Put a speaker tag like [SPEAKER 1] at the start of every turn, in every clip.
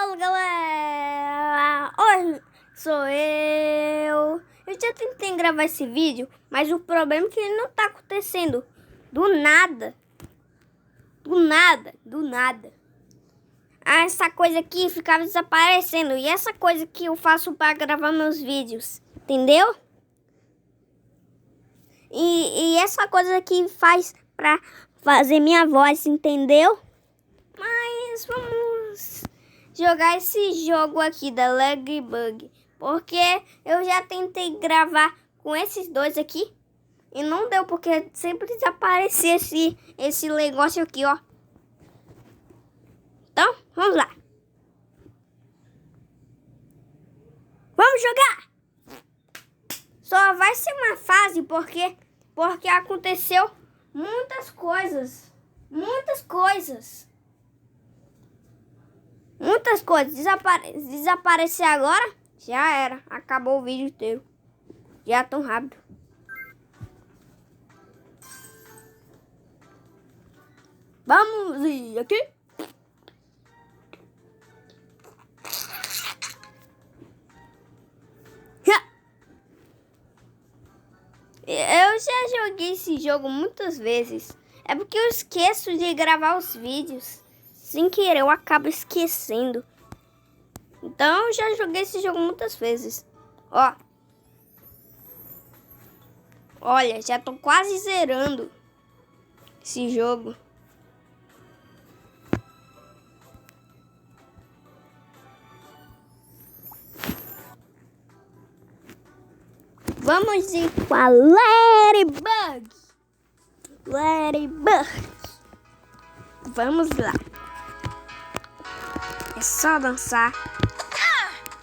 [SPEAKER 1] Fala galera, hoje sou eu. Eu já tentei gravar esse vídeo, mas o problema é que ele não tá acontecendo. Do nada. Essa coisa aqui ficava desaparecendo. E essa coisa que eu faço para gravar meus vídeos, entendeu? E essa coisa aqui faz para fazer minha voz, entendeu? Mas vamos jogar esse jogo aqui da Ladybug, porque eu já tentei gravar com esses dois aqui e não deu, porque sempre desaparecia esse negócio aqui, ó. Então, vamos lá. Vamos jogar! Só vai ser uma fase porque aconteceu muitas coisas. Desaparecer agora, já era. Acabou o vídeo inteiro. Já tão rápido. Vamos ir aqui. Eu já joguei esse jogo muitas vezes. É porque eu esqueço de gravar os vídeos. Sem querer, eu acabo esquecendo. Então, eu já joguei esse jogo muitas vezes. Ó. Olha, já tô quase zerando esse jogo. Vamos ir com a Ladybug. Vamos lá. É só dançar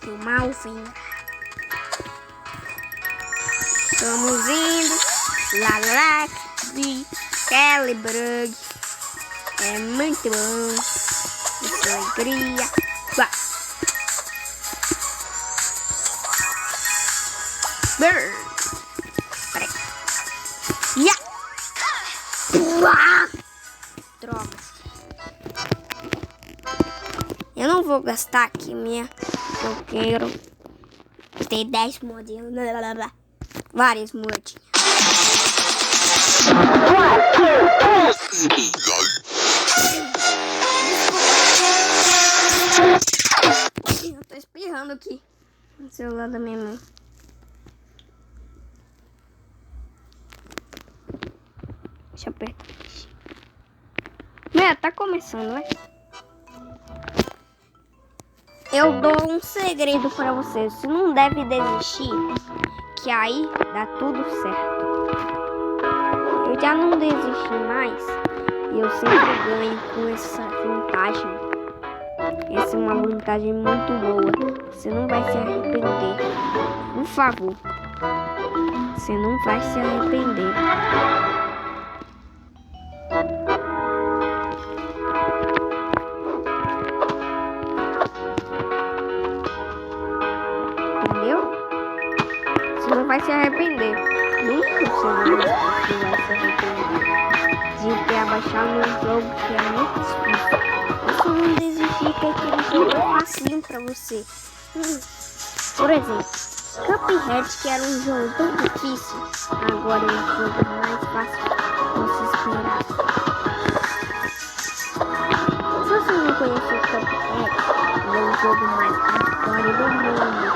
[SPEAKER 1] que o mal vem. Estamos indo. Ladybug. É muito bom. Muita alegria. Vá. Peraí. Droga. Eu não vou gastar aqui minha. Eu quero ter 10 moedinhas. Várias moedinhas. Eu tô espirrando aqui no celular da minha mãe. Deixa eu apertar. Tá começando, né? Eu dou um segredo pra vocês. Você não deve desistir, que aí dá tudo certo. Eu já não desisti mais e eu sempre ganho com essa vantagem. Essa é uma vantagem muito boa. Você não vai se arrepender. Por favor. Você não vai se arrepender. Entendeu? Você não vai se arrepender. Nunca você vai se arrepender de ter abaixado um jogo que é muito difícil. Eu só não desisti que aquele jogo é facinho pra você. Por exemplo, Cuphead, que era um jogo tão difícil, agora é um jogo mais fácil pra você esperar. Se você não conhece o Cuphead, ele é o jogo mais hardcore do mundo.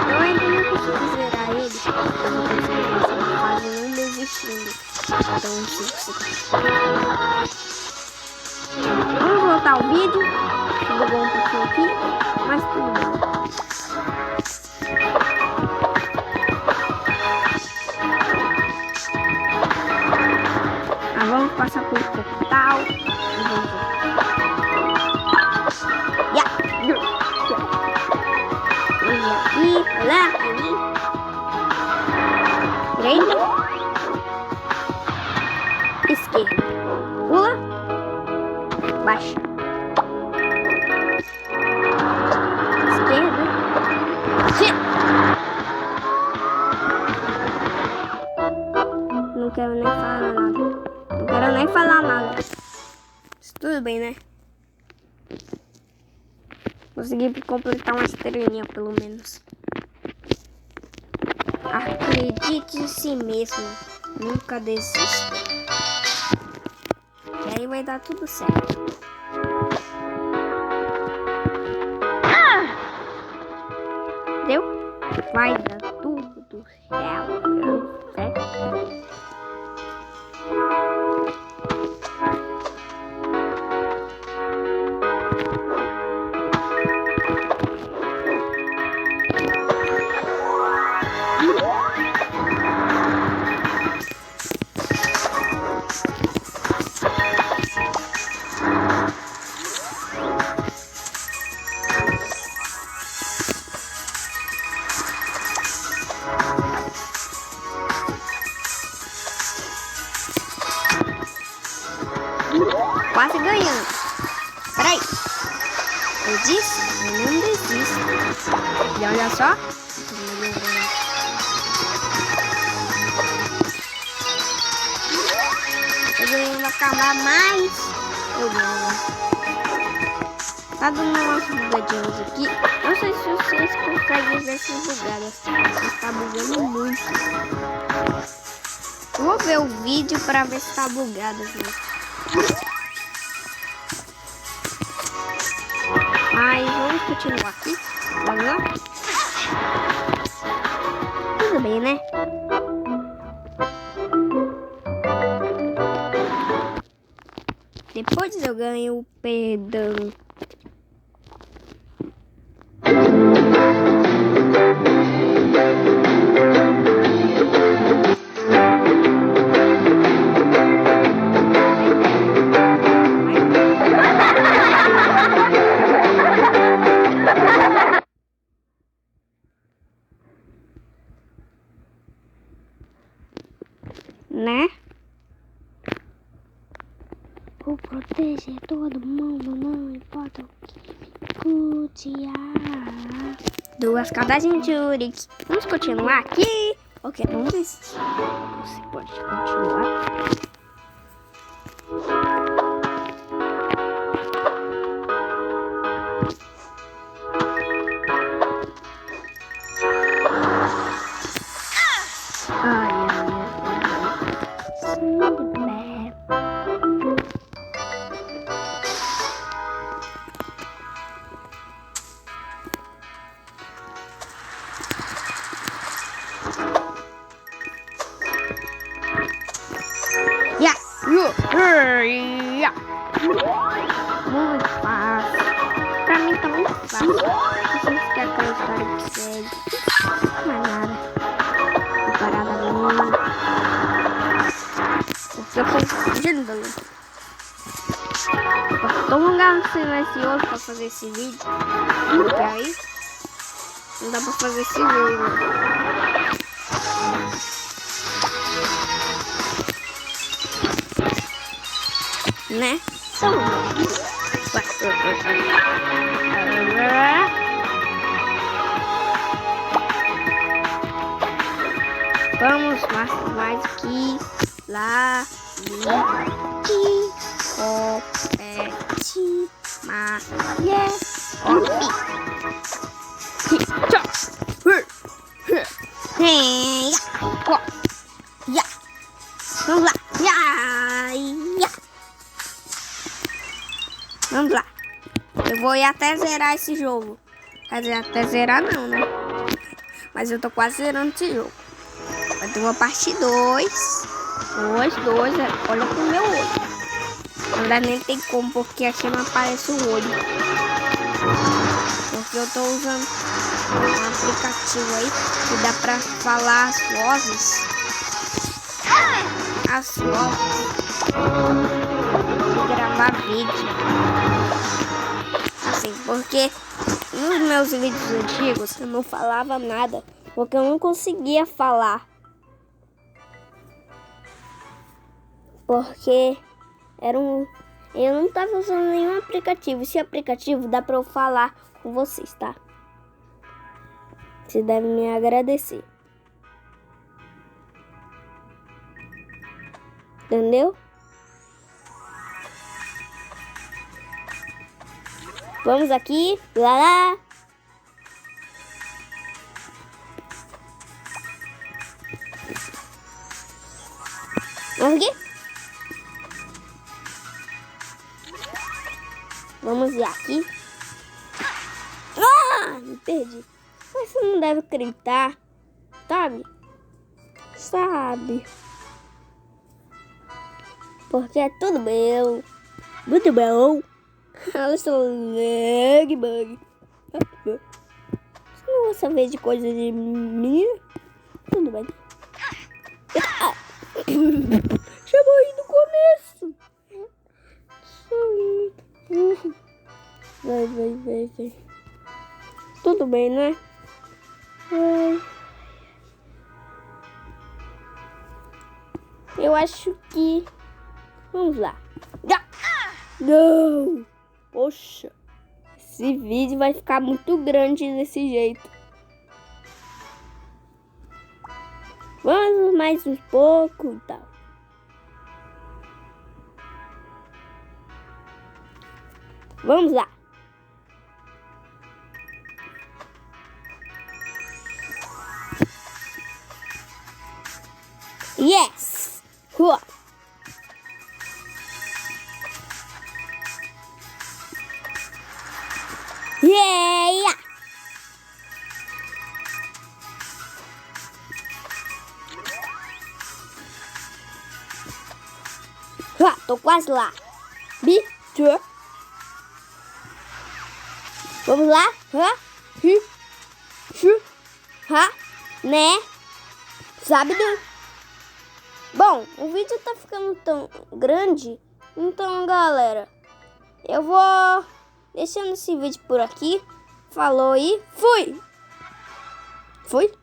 [SPEAKER 1] Eu ainda não consegui zerar ele, eu não consegui passar uma fase não desistindo. Então, vamos voltar ao vídeo. Tudo bom um pouquinho aqui, mas tudo bom. Vamos passar por portal. Aqui, lá, ali. Direita. Esquerda. Pula. Baixa. Esquerda. Não quero nem falar nada. Não quero nem falar nada. Tudo bem, né? Consegui completar uma estrelinha, pelo menos. Acredite em si mesmo. Nunca desista. E aí vai dar tudo certo. Deu? Vai dar tudo certo. Quase ganhando. Peraí. Eu disse, eu não desisto. E olha só. Eu ganhei uma camada mais. Eu ganho. Tá dando umas bugadinhas aqui. Não sei se vocês conseguem ver essas bugadas. Está bugando muito. Eu vou ver o vídeo para ver se tá bugado mesmo. Mas vamos continuar aqui. Vamos lá? Tudo bem, né? Depois eu ganho o perdão. Né? Vou proteger todo mundo, não importa o que me custear. 2 cadeias de Urix. Vamos continuar aqui? Ok, vamos ver se você pode continuar. Muito fácil. Pra mim tá muito fácil. Não sei se quer aquela história que segue. Não é nada. Tô parada ali. Porque eu tô fugindo da luz. Tô num lugar silencioso pra fazer esse vídeo. Porque aí não dá pra fazer esse vídeo. Né? Então, vamos mais aqui, lá, aqui, vamos lá, vamos lá. Eu vou ir até zerar esse jogo. Quer dizer, até zerar não, né? Mas eu tô quase zerando esse jogo. Vai ter uma parte 2. Olha pro meu olho. Na verdade nem tem como, porque aqui não aparece o olho. Porque eu tô usando um aplicativo aí que dá pra falar as vozes. E gravar vídeo. Assim, porque nos meus vídeos antigos eu não falava nada. Porque eu não conseguia falar. Porque eu não tava usando nenhum aplicativo. Esse aplicativo dá pra eu falar com vocês, tá? Vocês devem me agradecer. Entendeu? Vamos aqui. Lá, lá. Vamos aqui. Vamos ir aqui. Ah, me perdi. Mas você não deve acreditar. Sabe? Sabe? Porque é tudo meu. Muito bom. Olha só. Ladybug. Se não vou saber de coisas de mim, tudo bem. Chamou aí no começo. Vai. Tudo bem, né? Eu acho que... Vamos lá. Não! Poxa. Esse vídeo vai ficar muito grande desse jeito. Vamos mais um pouco e tal. Vamos lá. Yes! Rua. Yeah! Tô quase lá. Bicho. Vamos lá. Né? Sabe? Bom, o vídeo tá ficando tão grande. Então, galera, eu vou deixando esse vídeo por aqui. Falou e fui! Fui?